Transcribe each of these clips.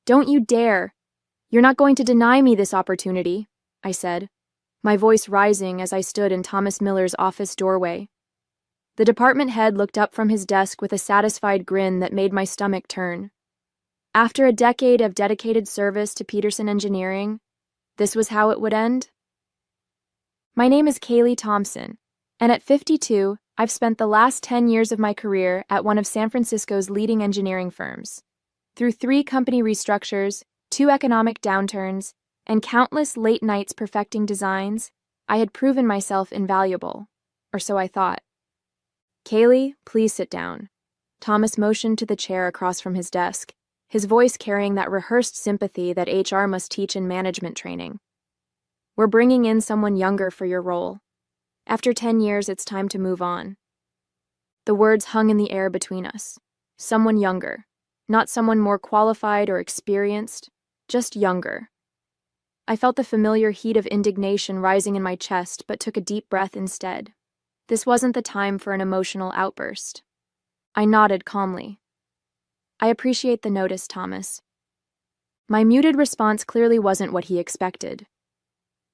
Don't you dare! You're not going to deny me this opportunity, I said, my voice rising as I stood in Thomas Miller's office doorway. The department head looked up from his desk with a satisfied grin that made my stomach turn. After a decade of dedicated service to Peterson Engineering, this was how it would end? My name is Kaylee Thompson, and at 52, I've spent the last 10 years of my career at one of San Francisco's leading engineering firms. Through 3 company restructures, 2 economic downturns, and countless late nights perfecting designs, I had proven myself invaluable, or so I thought. Kaylee, please sit down. Thomas motioned to the chair across from his desk, his voice carrying that rehearsed sympathy that HR must teach in management training. We're bringing in someone younger for your role. After 10 years, it's time to move on. The words hung in the air between us. Someone younger. Not someone more qualified or experienced, just younger. I felt the familiar heat of indignation rising in my chest, but took a deep breath instead. This wasn't the time for an emotional outburst. I nodded calmly. I appreciate the notice, Thomas. My muted response clearly wasn't what he expected.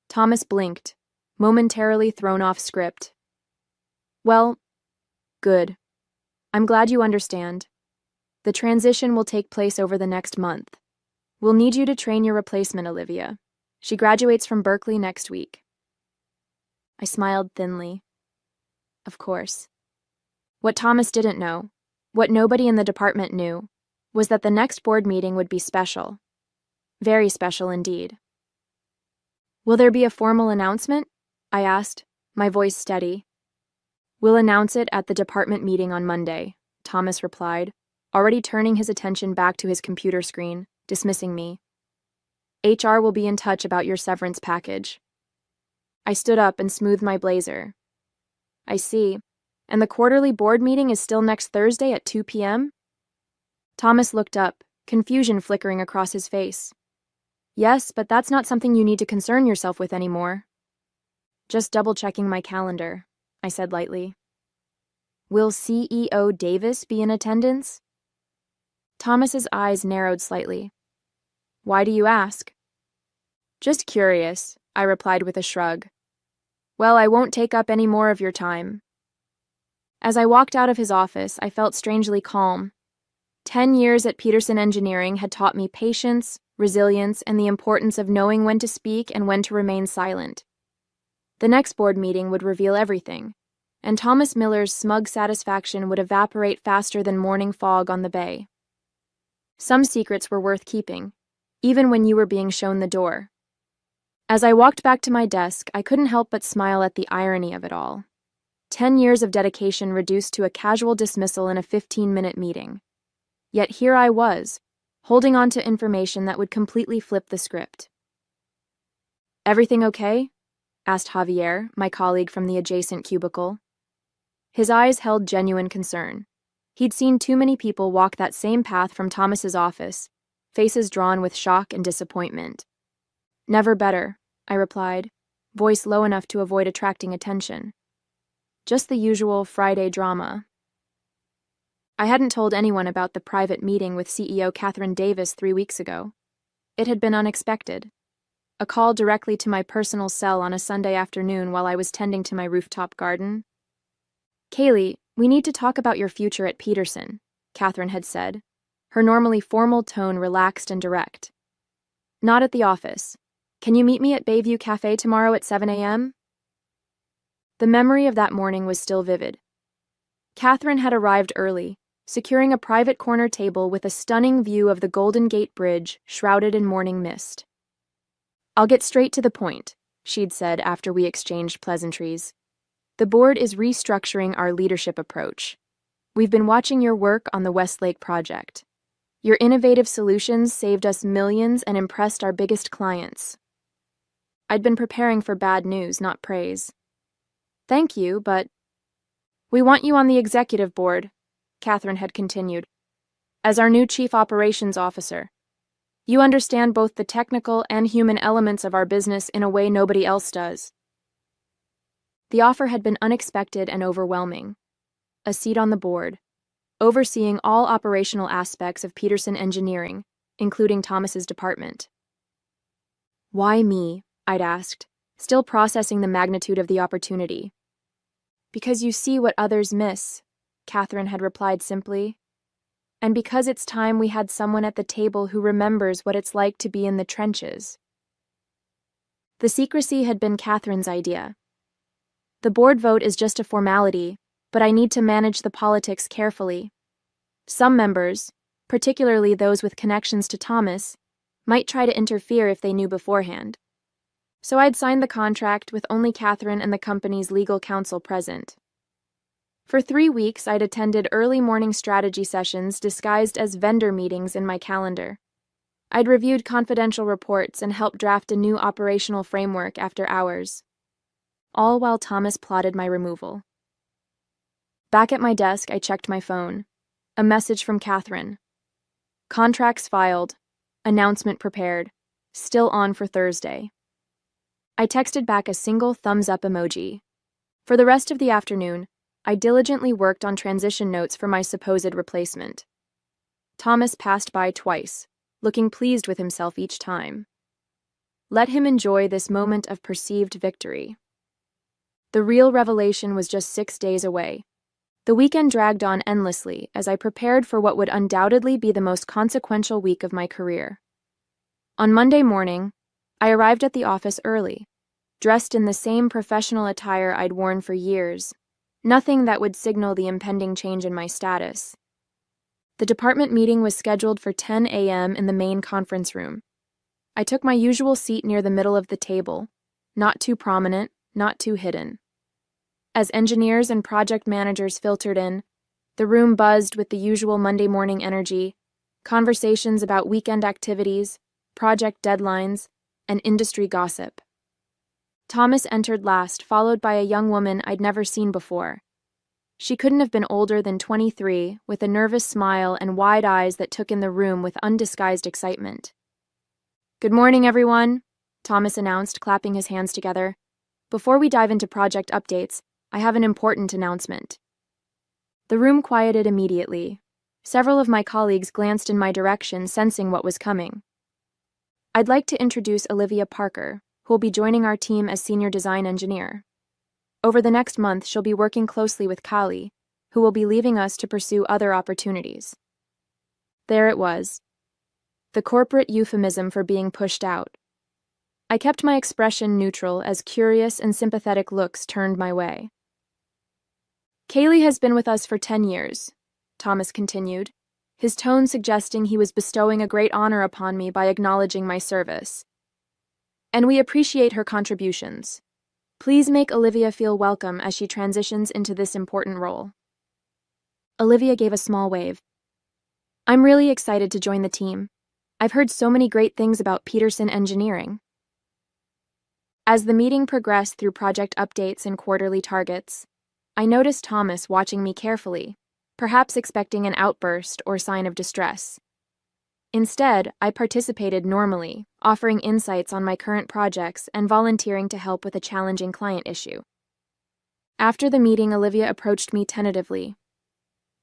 Thomas blinked, momentarily thrown off script. Well, good. I'm glad you understand. The transition will take place over the next month. We'll need you to train your replacement, Olivia. She graduates from Berkeley next week. I smiled thinly. Of course. What Thomas didn't know, what nobody in the department knew, was that the next board meeting would be special. Very special indeed. Will there be a formal announcement? I asked, my voice steady. We'll announce it at the department meeting on Monday, Thomas replied, already turning his attention back to his computer screen, dismissing me. HR will be in touch about your severance package. I stood up and smoothed my blazer. I see. And the quarterly board meeting is still next Thursday at 2 p.m.? Thomas looked up, confusion flickering across his face. Yes, but that's not something you need to concern yourself with anymore. Just double-checking my calendar, I said lightly. Will CEO Davis be in attendance? Thomas's eyes narrowed slightly. Why do you ask? Just curious, I replied with a shrug. Well, I won't take up any more of your time. As I walked out of his office, I felt strangely calm. 10 years at Peterson Engineering had taught me patience, resilience, and the importance of knowing when to speak and when to remain silent. The next board meeting would reveal everything, and Thomas Miller's smug satisfaction would evaporate faster than morning fog on the bay. Some secrets were worth keeping, even when you were being shown the door. As I walked back to my desk, I couldn't help but smile at the irony of it all. 10 years of dedication reduced to a casual dismissal in a 15-minute meeting. Yet here I was, holding on to information that would completely flip the script. Everything okay? Asked Javier, my colleague from the adjacent cubicle. His eyes held genuine concern. He'd seen too many people walk that same path from Thomas's office, faces drawn with shock and disappointment. Never better, I replied, voice low enough to avoid attracting attention. Just the usual Friday drama. I hadn't told anyone about the private meeting with CEO Catherine Davis 3 weeks ago. It had been unexpected. A call directly to my personal cell on a Sunday afternoon while I was tending to my rooftop garden. Kaylee, we need to talk about your future at Peterson, Catherine had said, her normally formal tone relaxed and direct. Not at the office. Can you meet me at Bayview Cafe tomorrow at 7 a.m.? The memory of that morning was still vivid. Catherine had arrived early, securing a private corner table with a stunning view of the Golden Gate Bridge shrouded in morning mist. I'll get straight to the point, she'd said after we exchanged pleasantries. The board is restructuring our leadership approach. We've been watching your work on the Westlake project. Your innovative solutions saved us millions and impressed our biggest clients. I'd been preparing for bad news, not praise. Thank you, but we want you on the executive board, Catherine had continued, as our new chief operations officer. You understand both the technical and human elements of our business in a way nobody else does. The offer had been unexpected and overwhelming. A seat on the board, overseeing all operational aspects of Peterson Engineering, including Thomas's department. Why me? I'd asked, still processing the magnitude of the opportunity. Because you see what others miss, Catherine had replied simply. And because it's time we had someone at the table who remembers what it's like to be in the trenches. The secrecy had been Catherine's idea. The board vote is just a formality, but I need to manage the politics carefully. Some members, particularly those with connections to Thomas, might try to interfere if they knew beforehand. So I'd signed the contract with only Catherine and the company's legal counsel present. For 3 weeks, I'd attended early morning strategy sessions disguised as vendor meetings in my calendar. I'd reviewed confidential reports and helped draft a new operational framework after hours, all while Thomas plotted my removal. Back at my desk, I checked my phone. A message from Catherine. Contracts filed. Announcement prepared. Still on for Thursday. I texted back a single thumbs-up emoji. For the rest of the afternoon, I diligently worked on transition notes for my supposed replacement. Thomas passed by twice, looking pleased with himself each time. Let him enjoy this moment of perceived victory. The real revelation was just 6 days away. The weekend dragged on endlessly as I prepared for what would undoubtedly be the most consequential week of my career. On Monday morning, I arrived at the office early, dressed in the same professional attire I'd worn for years, nothing that would signal the impending change in my status. The department meeting was scheduled for 10 a.m. in the main conference room. I took my usual seat near the middle of the table, not too prominent, not too hidden. As engineers and project managers filtered in, the room buzzed with the usual Monday morning energy, conversations about weekend activities, project deadlines, and industry gossip. Thomas entered last, followed by a young woman I'd never seen before. She couldn't have been older than 23, with a nervous smile and wide eyes that took in the room with undisguised excitement. "Good morning, everyone," Thomas announced, clapping his hands together. "Before we dive into project updates, I have an important announcement." The room quieted immediately. Several of my colleagues glanced in my direction, sensing what was coming. I'd like to introduce Olivia Parker, who will be joining our team as senior design engineer. Over the next month, she'll be working closely with Kali, who will be leaving us to pursue other opportunities. There it was. The corporate euphemism for being pushed out. I kept my expression neutral as curious and sympathetic looks turned my way. "Kaylee has been with us for 10 years, Thomas continued, his tone suggesting he was bestowing a great honor upon me by acknowledging my service. "And we appreciate her contributions. Please make Olivia feel welcome as she transitions into this important role." Olivia gave a small wave. "I'm really excited to join the team. I've heard so many great things about Peterson Engineering." As the meeting progressed through project updates and quarterly targets, I noticed Thomas watching me carefully, perhaps expecting an outburst or sign of distress. Instead, I participated normally, offering insights on my current projects and volunteering to help with a challenging client issue. After the meeting, Olivia approached me tentatively.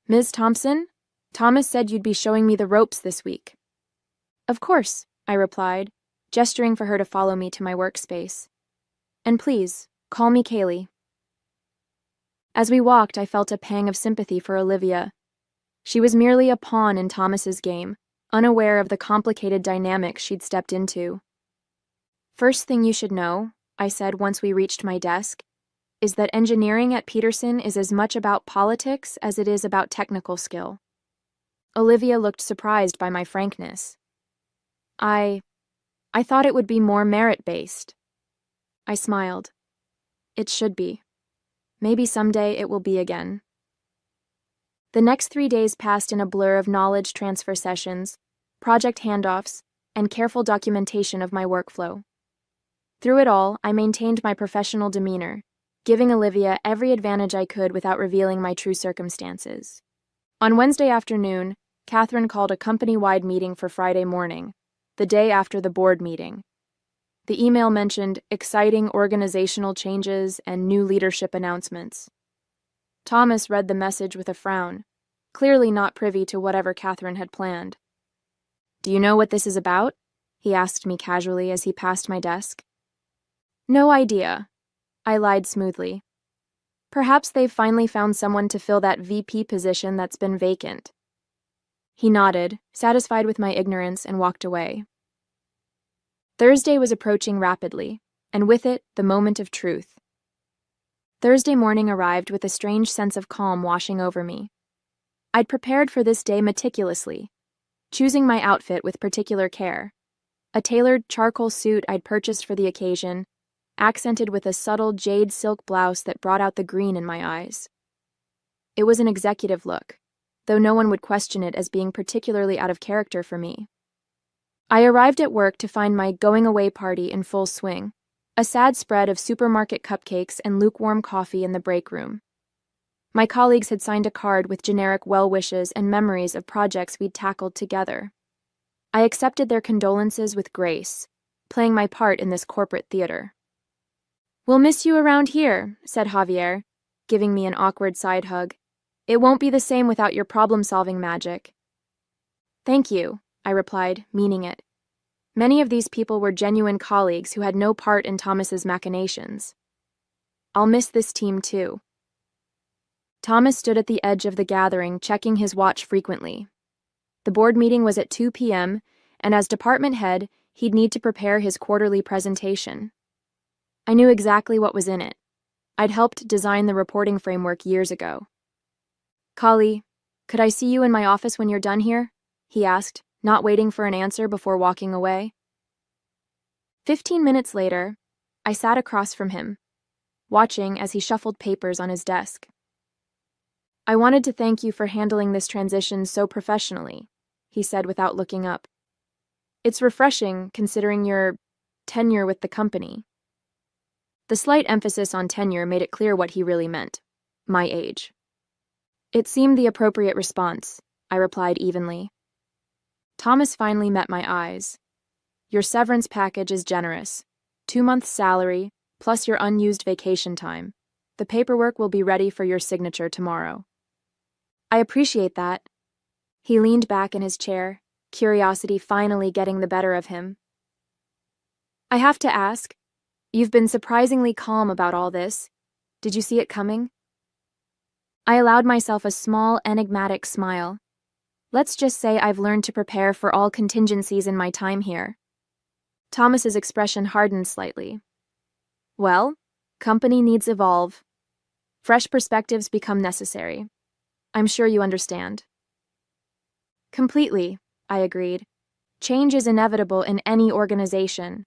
"Ms. Thompson, Thomas said you'd be showing me the ropes this week." "Of course," I replied, gesturing for her to follow me to my workspace. "And please, call me Kaylee." As we walked, I felt a pang of sympathy for Olivia. She was merely a pawn in Thomas's game, unaware of the complicated dynamics she'd stepped into. "First thing you should know," I said once we reached my desk, "is that engineering at Peterson is as much about politics as it is about technical skill." Olivia looked surprised by my frankness. I thought it would be more merit-based." I smiled. "It should be. Maybe someday it will be again." The next 3 days passed in a blur of knowledge transfer sessions, project handoffs, and careful documentation of my workflow. Through it all, I maintained my professional demeanor, giving Olivia every advantage I could without revealing my true circumstances. On Wednesday afternoon, Catherine called a company-wide meeting for Friday morning, the day after the board meeting. The email mentioned exciting organizational changes and new leadership announcements. Thomas read the message with a frown, clearly not privy to whatever Catherine had planned. Do you know what this is about? He asked me casually as he passed my desk. No idea, I lied smoothly. Perhaps they've finally found someone to fill that VP position that's been vacant. He nodded, satisfied with my ignorance, and walked away. Thursday was approaching rapidly, and with it, the moment of truth. Thursday morning arrived with a strange sense of calm washing over me. I'd prepared for this day meticulously, choosing my outfit with particular care. A tailored charcoal suit I'd purchased for the occasion, accented with a subtle jade silk blouse that brought out the green in my eyes. It was an executive look, though no one would question it as being particularly out of character for me. I arrived at work to find my going-away party in full swing, a sad spread of supermarket cupcakes and lukewarm coffee in the break room. My colleagues had signed a card with generic well wishes and memories of projects we'd tackled together. I accepted their condolences with grace, playing my part in this corporate theater. "We'll miss you around here," said Javier, giving me an awkward side hug. "It won't be the same without your problem-solving magic." "Thank you," I replied, meaning it. Many of these people were genuine colleagues who had no part in Thomas's machinations. "I'll miss this team too." Thomas stood at the edge of the gathering, checking his watch frequently. The board meeting was at 2 p.m., and as department head, he'd need to prepare his quarterly presentation. I knew exactly what was in it. I'd helped design the reporting framework years ago. "Kali, could I see you in my office when you're done here?" he asked, not waiting for an answer before walking away. 15 minutes later, I sat across from him, watching as he shuffled papers on his desk. "I wanted to thank you for handling this transition so professionally," he said without looking up. "It's refreshing considering your tenure with the company." The slight emphasis on tenure made it clear what he really meant: my age. It seemed the appropriate response, I replied evenly. Thomas finally met my eyes. "Your severance package is generous. 2 months' salary, plus your unused vacation time. The paperwork will be ready for your signature tomorrow." "I appreciate that." He leaned back in his chair, curiosity finally getting the better of him. "I have to ask, you've been surprisingly calm about all this. Did you see it coming?" I allowed myself a small, enigmatic smile. Let's just say I've learned to prepare for all contingencies in my time here. Thomas's expression hardened slightly. "Well, company needs evolve. Fresh perspectives become necessary. I'm sure you understand." "Completely," I agreed. "Change is inevitable in any organization.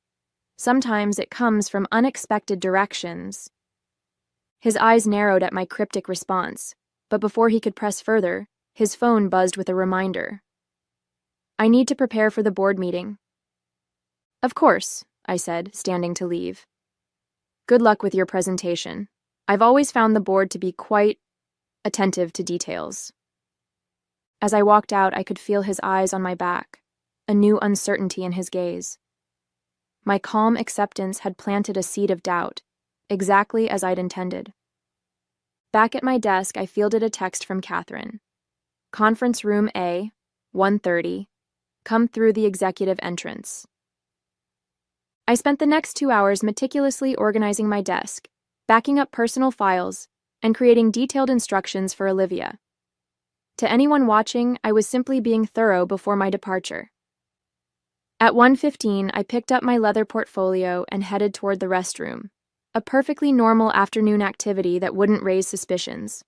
Sometimes it comes from unexpected directions." His eyes narrowed at my cryptic response, but before he could press further, his phone buzzed with a reminder. "I need to prepare for the board meeting." "Of course," I said, standing to leave. "Good luck with your presentation. I've always found the board to be quite attentive to details." As I walked out, I could feel his eyes on my back, a new uncertainty in his gaze. My calm acceptance had planted a seed of doubt, exactly as I'd intended. Back at my desk, I fielded a text from Catherine. "Conference room A, 1:30. Come through the executive entrance." I spent the next 2 hours meticulously organizing my desk, backing up personal files, and creating detailed instructions for Olivia. To anyone watching, I was simply being thorough before my departure. At 1:15, I picked up my leather portfolio and headed toward the restroom, a perfectly normal afternoon activity that wouldn't raise suspicions.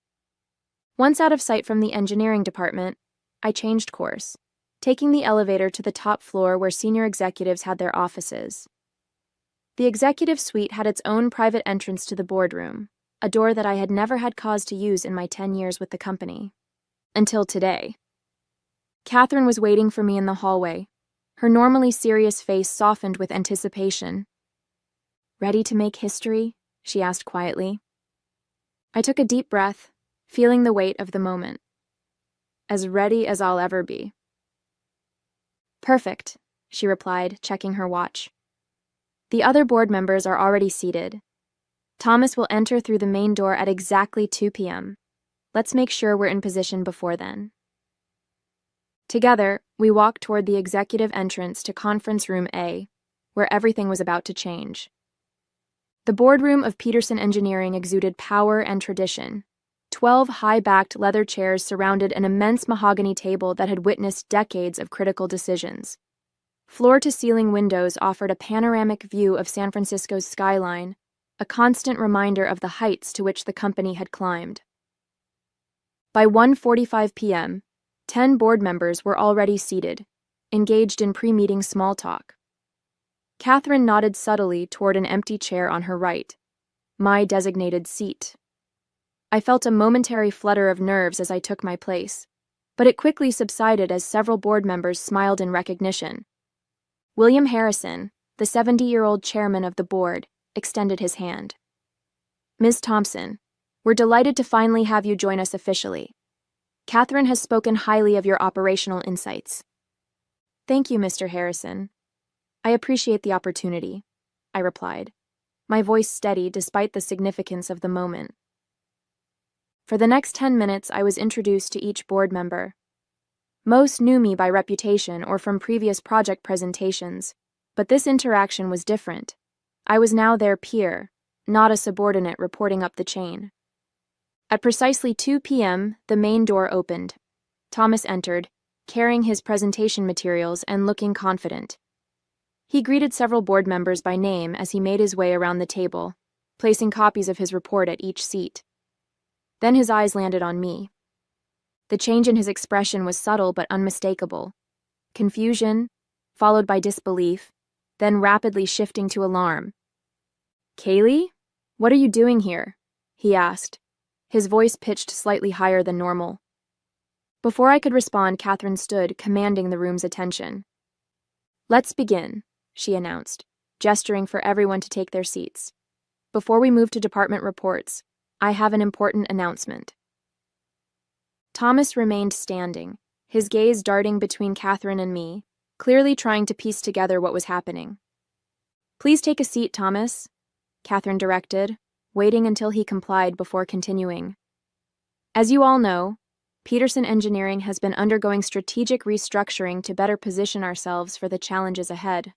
Once out of sight from the engineering department, I changed course, taking the elevator to the top floor where senior executives had their offices. The executive suite had its own private entrance to the boardroom, a door that I had never had cause to use in my 10 years with the company. Until today. Catherine was waiting for me in the hallway, her normally serious face softened with anticipation. "Ready to make history?" she asked quietly. I took a deep breath, feeling the weight of the moment. "As ready as I'll ever be." "Perfect," she replied, checking her watch. "The other board members are already seated. Thomas will enter through the main door at exactly 2 p.m. Let's make sure we're in position before then." Together, we walked toward the executive entrance to Conference Room A, where everything was about to change. The boardroom of Peterson Engineering exuded power and tradition. 12 high-backed leather chairs surrounded an immense mahogany table that had witnessed decades of critical decisions. Floor-to-ceiling windows offered a panoramic view of San Francisco's skyline, a constant reminder of the heights to which the company had climbed. By 1:45 p.m., 10 board members were already seated, engaged in pre-meeting small talk. Catherine nodded subtly toward an empty chair on her right, my designated seat. I felt a momentary flutter of nerves as I took my place, but it quickly subsided as several board members smiled in recognition. William Harrison, the 70-year-old chairman of the board, extended his hand. "Ms. Thompson, we're delighted to finally have you join us officially. Catherine has spoken highly of your operational insights." "Thank you, Mr. Harrison. I appreciate the opportunity," I replied, my voice steady despite the significance of the moment. For the next 10 minutes, I was introduced to each board member. Most knew me by reputation or from previous project presentations, but this interaction was different. I was now their peer, not a subordinate reporting up the chain. At precisely 2 p.m., the main door opened. Thomas entered, carrying his presentation materials and looking confident. He greeted several board members by name as he made his way around the table, placing copies of his report at each seat. Then his eyes landed on me. The change in his expression was subtle but unmistakable. Confusion, followed by disbelief, then rapidly shifting to alarm. "Kaylee? What are you doing here?" he asked, his voice pitched slightly higher than normal. Before I could respond, Catherine stood, commanding the room's attention. "Let's begin," she announced, gesturing for everyone to take their seats. "Before we move to department reports, I have an important announcement." Thomas remained standing, his gaze darting between Catherine and me, clearly trying to piece together what was happening. "Please take a seat, Thomas," Catherine directed, waiting until he complied before continuing. "As you all know, Peterson Engineering has been undergoing strategic restructuring to better position ourselves for the challenges ahead.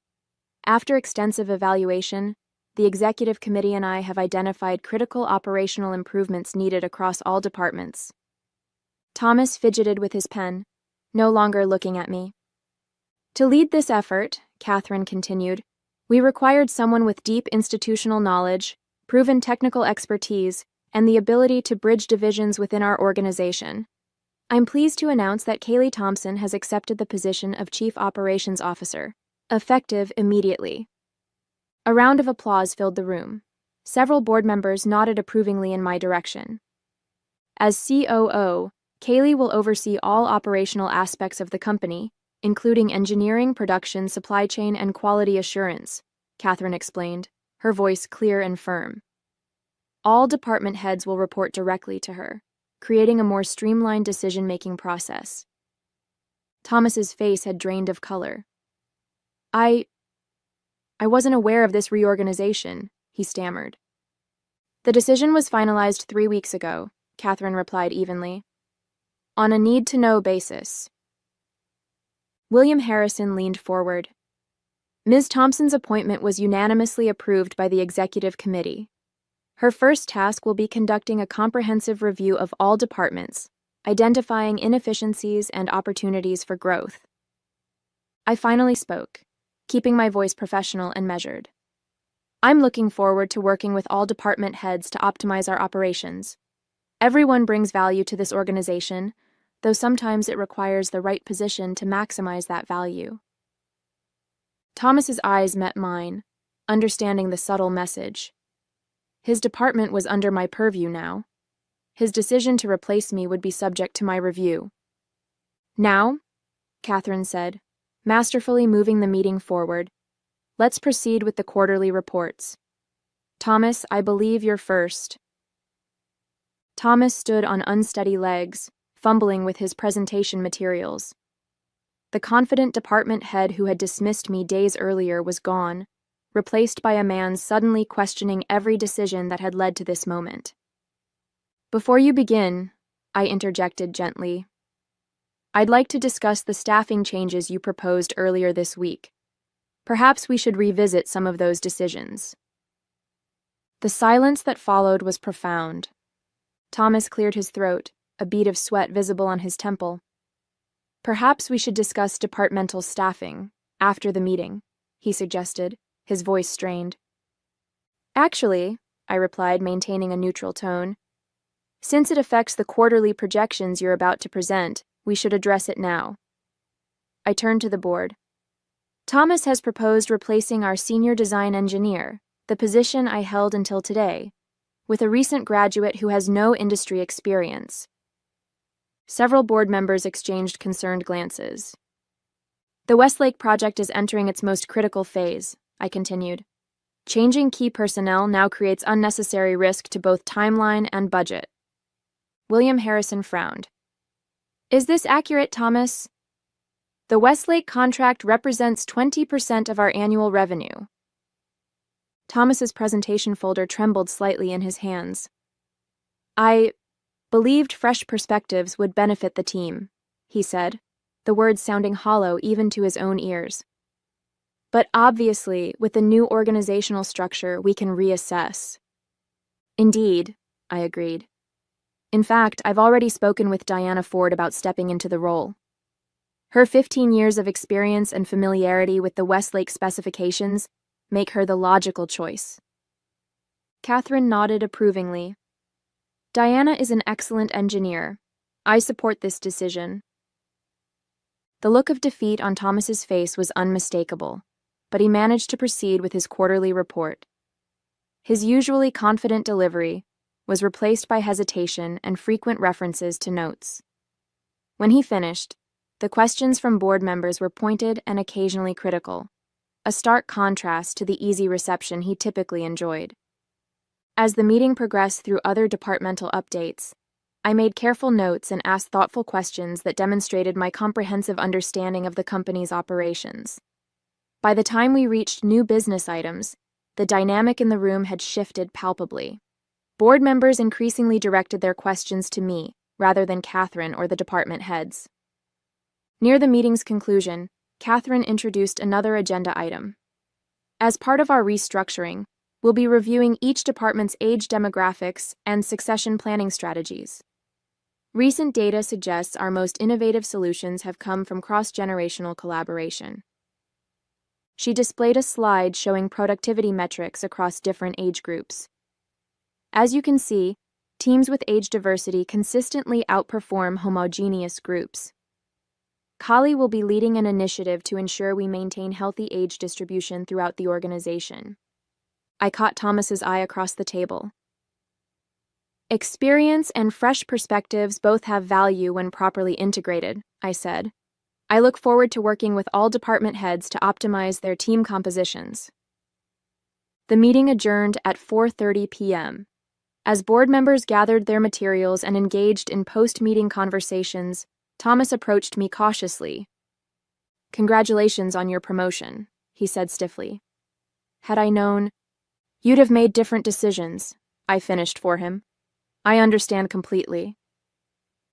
After extensive evaluation, the executive committee and I have identified critical operational improvements needed across all departments." Thomas fidgeted with his pen, no longer looking at me. "To lead this effort," Catherine continued, "we required someone with deep institutional knowledge, proven technical expertise, and the ability to bridge divisions within our organization. I'm pleased to announce that Kaylee Thompson has accepted the position of Chief Operations Officer, effective immediately." A round of applause filled the room. Several board members nodded approvingly in my direction. As COO, Kaylee will oversee all operational aspects of the company, including engineering, production, supply chain, and quality assurance, Catherine explained, her voice clear and firm. All department heads will report directly to her, creating a more streamlined decision-making process. Thomas's face had drained of color. I wasn't aware of this reorganization," he stammered. "The decision was finalized 3 weeks ago," Catherine replied evenly, "on a need-to-know basis." William Harrison leaned forward. "Ms. Thompson's appointment was unanimously approved by the executive committee. Her first task will be conducting a comprehensive review of all departments, identifying inefficiencies and opportunities for growth." I finally spoke, keeping my voice professional and measured. "I'm looking forward to working with all department heads to optimize our operations. Everyone brings value to this organization, though sometimes it requires the right position to maximize that value." Thomas's eyes met mine, understanding the subtle message. His department was under my purview now. His decision to replace me would be subject to my review. "Now," Catherine said, masterfully moving the meeting forward, "let's proceed with the quarterly reports. Thomas, I believe you're first." Thomas stood on unsteady legs, fumbling with his presentation materials. The confident department head who had dismissed me days earlier was gone, replaced by a man suddenly questioning every decision that had led to this moment. "Before you begin," I interjected gently, I'd like to discuss the staffing changes you proposed earlier this week. Perhaps we should revisit some of those decisions." The silence that followed was profound. Thomas cleared his throat, a bead of sweat visible on his temple. "Perhaps we should discuss departmental staffing after the meeting," he suggested, his voice strained. "Actually," I replied, maintaining a neutral tone, "since it affects the quarterly projections you're about to present, we should address it now." I turned to the board. "Thomas has proposed replacing our senior design engineer, the position I held until today, with a recent graduate who has no industry experience." Several board members exchanged concerned glances. "The Westlake project is entering its most critical phase," I continued. "Changing key personnel now creates unnecessary risk to both timeline and budget." William Harrison frowned. "Is this accurate, Thomas?" "The Westlake contract represents 20% of our annual revenue." Thomas's presentation folder trembled slightly in his hands. "I believed fresh perspectives would benefit the team," he said, the words sounding hollow even to his own ears. "But obviously, with the new organizational structure, we can reassess." "Indeed," I agreed. "In fact, I've already spoken with Diana Ford about stepping into the role. Her 15 years of experience and familiarity with the Westlake specifications make her the logical choice." Catherine nodded approvingly. "Diana is an excellent engineer. I support this decision." The look of defeat on Thomas's face was unmistakable, but he managed to proceed with his quarterly report. His usually confident delivery was replaced by hesitation and frequent references to notes. When he finished, the questions from board members were pointed and occasionally critical, a stark contrast to the easy reception he typically enjoyed. As the meeting progressed through other departmental updates, I made careful notes and asked thoughtful questions that demonstrated my comprehensive understanding of the company's operations. By the time we reached new business items, the dynamic in the room had shifted palpably. Board members increasingly directed their questions to me, rather than Catherine or the department heads. Near the meeting's conclusion, Catherine introduced another agenda item. "As part of our restructuring, we'll be reviewing each department's age demographics and succession planning strategies. Recent data suggests our most innovative solutions have come from cross-generational collaboration." She displayed a slide showing productivity metrics across different age groups. "As you can see, teams with age diversity consistently outperform homogeneous groups. Kali will be leading an initiative to ensure we maintain healthy age distribution throughout the organization." I caught Thomas's eye across the table. "Experience and fresh perspectives both have value when properly integrated," I said. "I look forward to working with all department heads to optimize their team compositions." The meeting adjourned at 4:30 p.m. As board members gathered their materials and engaged in post-meeting conversations, Thomas approached me cautiously. "Congratulations on your promotion," he said stiffly. "Had I known, you'd have made different decisions," I finished for him. "I understand completely."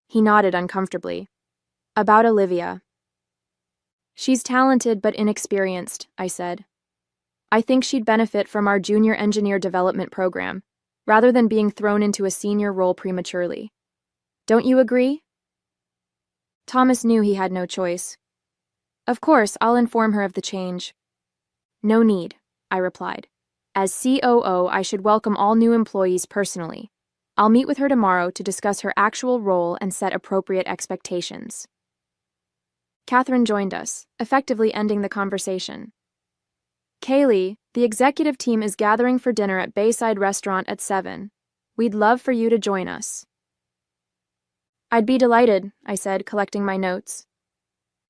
He nodded uncomfortably. "About Olivia." "She's talented but inexperienced," I said. "I think she'd benefit from our junior engineer development program, rather than being thrown into a senior role prematurely. Don't you agree?" Thomas knew he had no choice. "Of course, I'll inform her of the change." "No need," I replied. "As COO, I should welcome all new employees personally. I'll meet with her tomorrow to discuss her actual role and set appropriate expectations." Catherine joined us, effectively ending the conversation. "Kaylee, the executive team is gathering for dinner at Bayside Restaurant at 7. We'd love for you to join us." "I'd be delighted," I said, collecting my notes.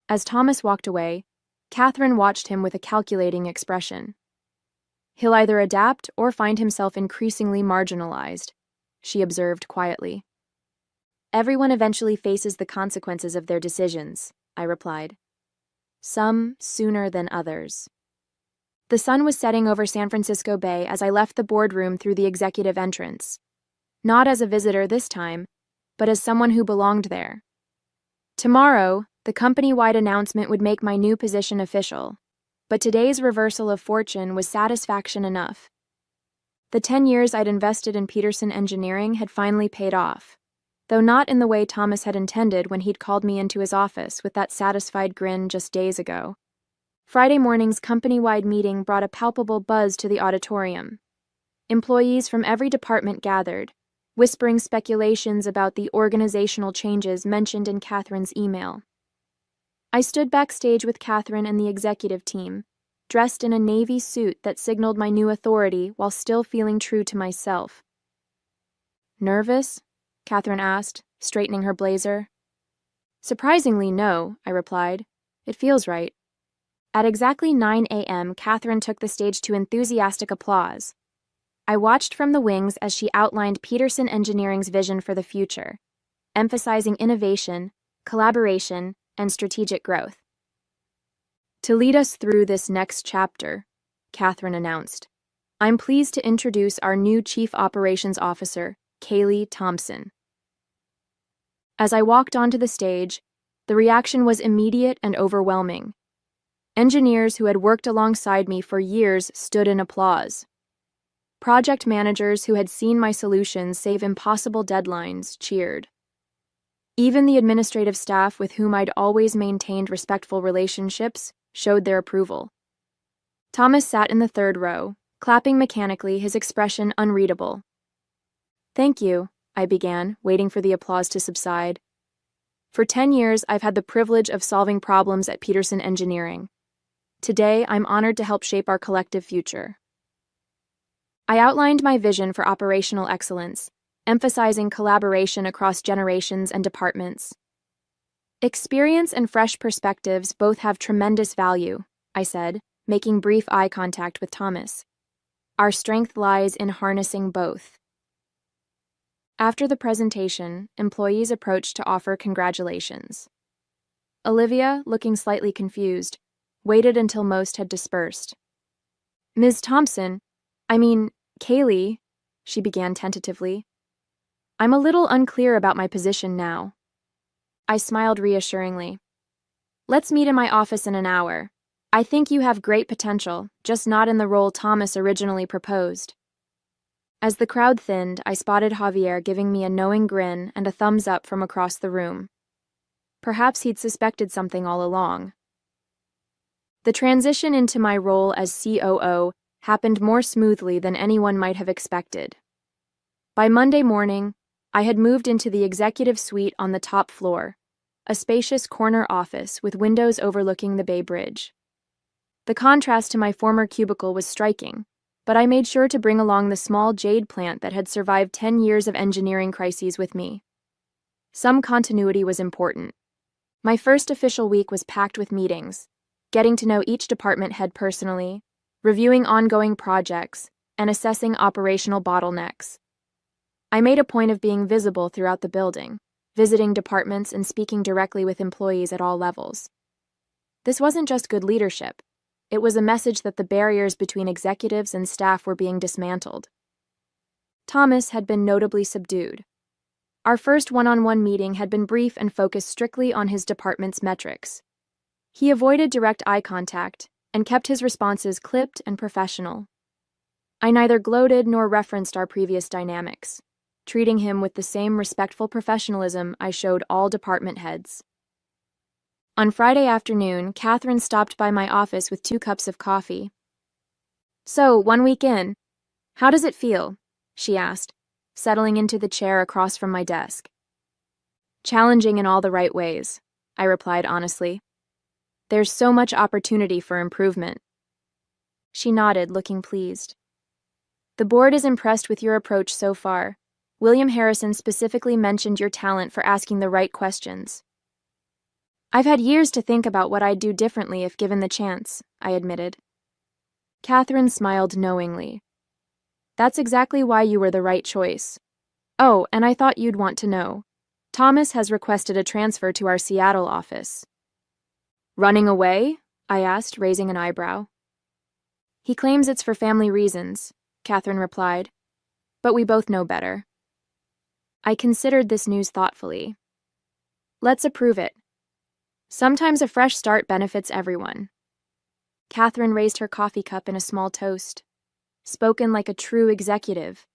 As Thomas walked away, Catherine watched him with a calculating expression. "He'll either adapt or find himself increasingly marginalized," she observed quietly. "Everyone eventually faces the consequences of their decisions," I replied. "Some sooner than others." The sun was setting over San Francisco Bay as I left the boardroom through the executive entrance. Not as a visitor this time, but as someone who belonged there. Tomorrow, the company-wide announcement would make my new position official, but today's reversal of fortune was satisfaction enough. The 10 years I'd invested in Peterson Engineering had finally paid off, though not in the way Thomas had intended when he'd called me into his office with that satisfied grin just days ago. Friday morning's company-wide meeting brought a palpable buzz to the auditorium. Employees from every department gathered, whispering speculations about the organizational changes mentioned in Catherine's email. I stood backstage with Catherine and the executive team, dressed in a navy suit that signaled my new authority while still feeling true to myself. "Nervous?" Catherine asked, straightening her blazer. "Surprisingly, no," I replied. "It feels right." At exactly 9 a.m., Catherine took the stage to enthusiastic applause. I watched from the wings as she outlined Peterson Engineering's vision for the future, emphasizing innovation, collaboration, and strategic growth. "To lead us through this next chapter," Catherine announced, "I'm pleased to introduce our new Chief Operations Officer, Kaylee Thompson." As I walked onto the stage, the reaction was immediate and overwhelming. Engineers who had worked alongside me for years stood in applause. Project managers who had seen my solutions save impossible deadlines cheered. Even the administrative staff with whom I'd always maintained respectful relationships showed their approval. Thomas sat in the third row, clapping mechanically, his expression unreadable. "Thank you," I began, waiting for the applause to subside. "For 10 years, I've had the privilege of solving problems at Peterson Engineering. Today, I'm honored to help shape our collective future." I outlined my vision for operational excellence, emphasizing collaboration across generations and departments. "Experience and fresh perspectives both have tremendous value," I said, making brief eye contact with Thomas. "Our strength lies in harnessing both." After the presentation, employees approached to offer congratulations. Olivia, looking slightly confused, waited until most had dispersed. "Ms. Thompson, Kaylee," she began tentatively. "I'm a little unclear about my position now." I smiled reassuringly. "Let's meet in my office in an hour. I think you have great potential, just not in the role Thomas originally proposed." As the crowd thinned, I spotted Javier giving me a knowing grin and a thumbs up from across the room. Perhaps he'd suspected something all along. The transition into my role as COO happened more smoothly than anyone might have expected. By Monday morning, I had moved into the executive suite on the top floor, a spacious corner office with windows overlooking the Bay Bridge. The contrast to my former cubicle was striking, but I made sure to bring along the small jade plant that had survived 10 years of engineering crises with me. Some continuity was important. My first official week was packed with meetings, getting to know each department head personally, reviewing ongoing projects, and assessing operational bottlenecks. I made a point of being visible throughout the building, visiting departments and speaking directly with employees at all levels. This wasn't just good leadership. It was a message that the barriers between executives and staff were being dismantled. Thomas had been notably subdued. Our first one-on-one meeting had been brief and focused strictly on his department's metrics. He avoided direct eye contact and kept his responses clipped and professional. I neither gloated nor referenced our previous dynamics, treating him with the same respectful professionalism I showed all department heads. On Friday afternoon, Catherine stopped by my office with 2 cups of coffee. "So, 1 week in, how does it feel?" she asked, settling into the chair across from my desk. "Challenging in all the right ways," I replied honestly. "There's so much opportunity for improvement." She nodded, looking pleased. "The board is impressed with your approach so far. William Harrison specifically mentioned your talent for asking the right questions." "I've had years to think about what I'd do differently if given the chance," I admitted. Catherine smiled knowingly. "That's exactly why you were the right choice. Oh, and I thought you'd want to know. Thomas has requested a transfer to our Seattle office." "Running away?" I asked, raising an eyebrow. "He claims it's for family reasons," Catherine replied, "but we both know better." I considered this news thoughtfully. "Let's approve it," Sometimes a fresh start benefits everyone. Catherine raised her coffee cup in a small toast. Spoken like a true executive,